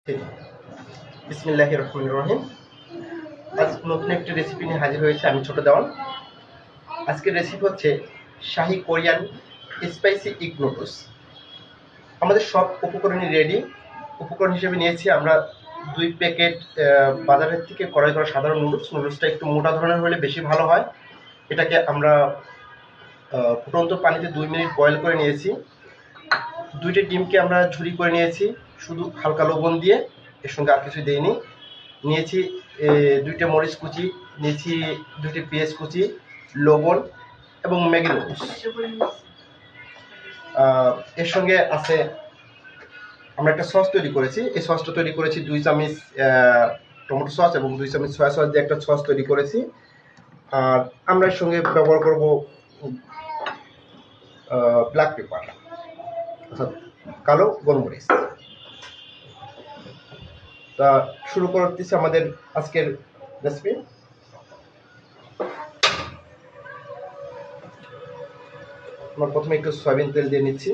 ঠিক। বিসমিল্লাহির রহমানির রহিম। আজ নতুন একটি রেসিপি নিয়ে হাজির হয়েছে আমি ছোট দেওয়ান। আজকের রেসিপি হচ্ছে শাহি কোরিয়ান স্পাইসি এগ নুডলস। আমাদের সব উপকরণই রেডি। উপকরণ হিসেবে নিয়েছি আমরা 2 প্যাকেট বাজারের থেকে ক্রয় করা সাধারণ নুডলসটা একটু মোটা ধরনের হলে বেশি ভালো হয়। এটাকে আমরা ফুটন্ত পানিতে 2 মিনিট বয়েল করে নিয়েছি। 2টি ডিমকে আমরা ঝুরি করে নিয়েছি শুধু হালকা লবণ দিয়ে, এর সঙ্গে আর কিছু দেইনি। নিয়েছি 2টে মরিচ কুচি, নিয়েছি 2টি পেঁয়াজ কুচি, লবণ এবং ম্যাগি নুডলস। এর সঙ্গে আছে আমরা একটা সস তৈরি করেছি। এই সসটা তৈরি করেছি 2 চামচ টমেটো সস এবং 2 চামচ সয়া সস দিয়ে একটা সস তৈরি করেছি। আর আমরা এর সঙ্গে ব্যবহার করব ব্ল্যাক পেপার অর্থাৎ কালো গোলমরিচ। তা শুরু করতেছি আমাদের আজকের রেসিপি। আমরা প্রথমে একটু সয়াবিন তেল দিয়ে নিচ্ছি।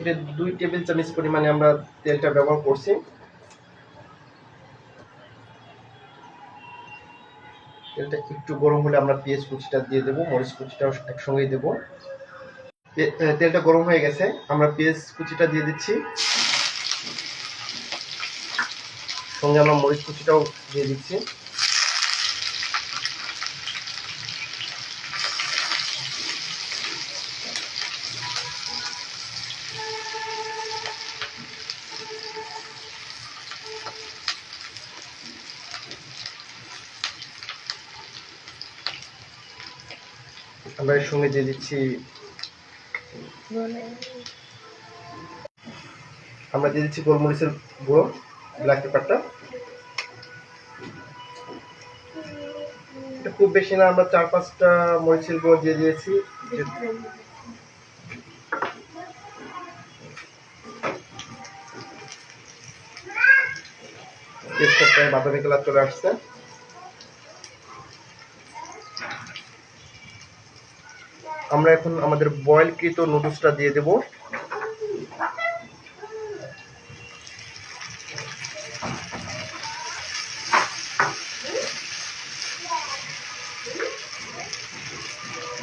এটা 2 টেবিল চামচ পরিমাণে আমরা তেলটা ব্যবহার করছি। তেলটা একটু গরম হলে আমরা পেঁয়াজ কুচিটা দিয়ে দেবো, মরিচ কুচিটাও একসঙ্গেই দেবো। তেলটা গরম হয়ে গেছে, আমরা পেঁয়াজ কুচিটা দিয়ে দিচ্ছি, সঙ্গে আমরা মরিচ কুচিটাও দিয়ে দিচ্ছি। আমরা এর সঙ্গে দিয়ে দিচ্ছি গোলমরিচের গুঁড়ো, ব্ল্যাক পেপারটা। এটা খুব বেশি না, আমরা 4-5টা মরিচের গুঁড়ো দিয়ে দিয়েছি। টেস্টটা প্রায় বাদামি কালার চলে আসছে। আমরা এখন আমাদের বয়েলকৃত নুডলসটা দিয়ে দেব।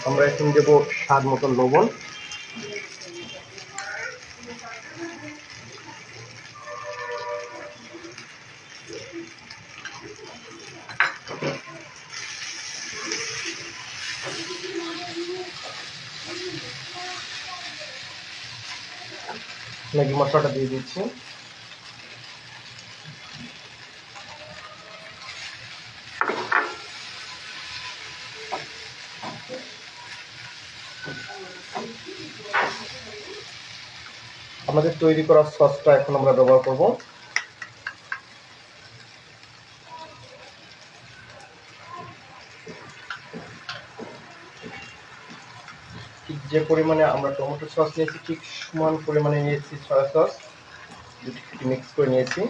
আমরা এখন দেব স্বাদ মতন লবণ, ম্যাগি মশলাটা দিয়ে দিচ্ছি। আমাদের তৈরি করা সসটা এখন আমরা ব্যবহার করব। ঠিক যে পরিমাণে আমরা টমেটো সস নিয়েছি ঠিক সমান পরিমাণে নিয়েছি সয়া সস, দুটি মিক্স করে নিয়েছি।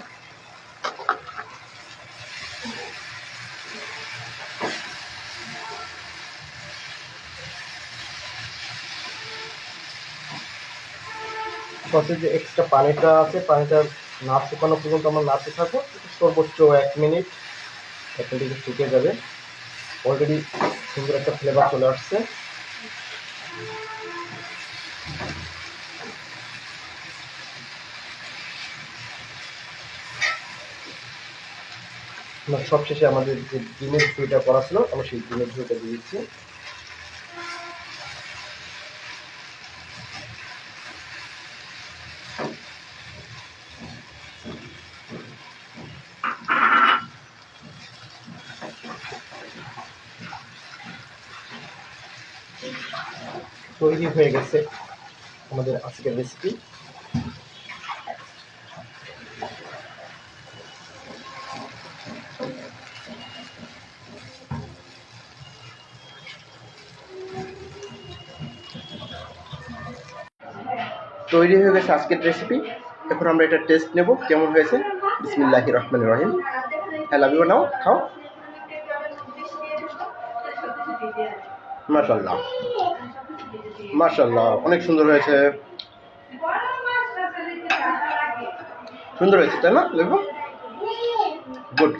সসের যে এক্সট্রা পানিটা আছে, পানিটা না শুকানো পর্যন্ত আমরা নাড়তে থাকবো, সর্বোচ্চ 1 মিনিট শুকিয়ে যাবে। অলরেডি সুন্দর একটা ফ্লেভার চলে আসছে। আমরা সবশেষে আমাদের যে ডিমের ঝুড়িটা করা ছিল, আমরা সেই ডিমের ঝুড়িটা দিয়ে দিচ্ছি। তৈরি হয়ে গেছে আমাদের আজকের রেসিপি। তৈরি হয়ে গেছে আজকের রেসিপি। এখন আমরা এটা টেস্ট নেব কেমন হয়েছে। বিসমিল্লাহির রহমানির রহিম। হ্যাঁ, লাভ ইউ, নাও খাও। মাশাআল্লাহ। মাশাআল্লাহ, অনেক সুন্দর হয়েছে। সুন্দর হয়েছে তাই না লেবু? গুড।